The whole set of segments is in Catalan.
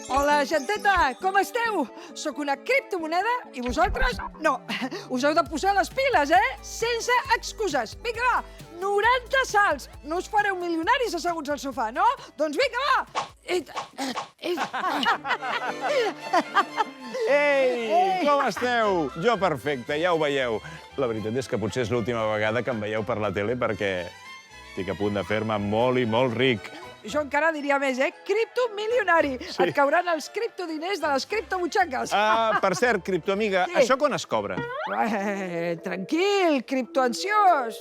Hola, genteta, com esteu? Soc una criptomoneda i vosaltres no. Us heu de posar les piles, Sense excuses. Vinga, va, 90 salts. No us fareu milionaris asseguts al sofà, no? Doncs vinga, va! Ei, com esteu? Jo perfecte, ja ho veieu. La veritat és que potser és l'última vegada que em veieu per la tele perquè estic a punt de fer-me molt i molt ric. Jo encara diria més, criptomilionari. Sí. Et cauran els criptodiners de les criptobutxaques. Per cert, criptoamiga, Sí. això quan es cobra? Tranquil, criptoansiós.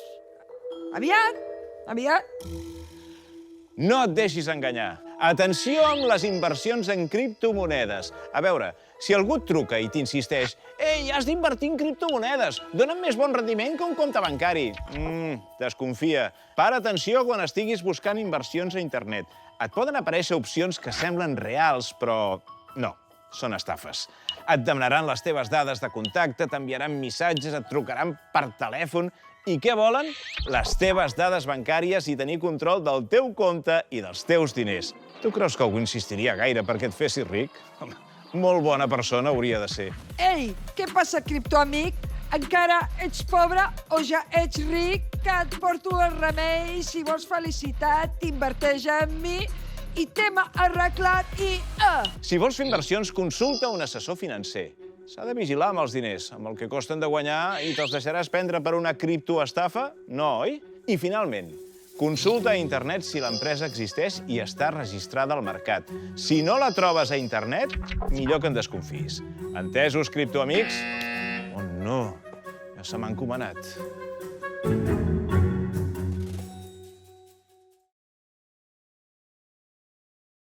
Aviat, aviat. No et deixis enganyar. Atenció amb les inversions en criptomonedes. A veure, si algú et truca i t'insisteix «Ei, has d'invertir en criptomonedes, donen més bon rendiment que un compte bancari». Desconfia. Para atenció quan estiguis buscant inversions a internet. Et poden aparèixer opcions que semblen reals, però no, són estafes. Et demanaran les teves dades de contacte, t'enviaran missatges, et trucaran per telèfon. I què volen? Les teves dades bancàries i tenir control del teu compte i dels teus diners. Tu creus que algú insistiria gaire perquè et fessis ric? Home, molt bona persona hauria de ser. Ei, què passa, criptoamic? Encara ets pobre o ja ets ric? Que et porto el remei. Si vols felicitat, t'inverteix en mi i tema arreglat i... Si vols fer inversions, consulta un assessor financer. S'ha de vigilar amb els diners, amb el que costen de guanyar i te'ls deixaràs prendre per una criptoestafa? No, oi? I finalment, consulta a internet si l'empresa existeix i està registrada al mercat. Si no la trobes a internet, millor que en desconfiïs. Entesos, criptoamics? Oh, no, ja se m'ha encomanat.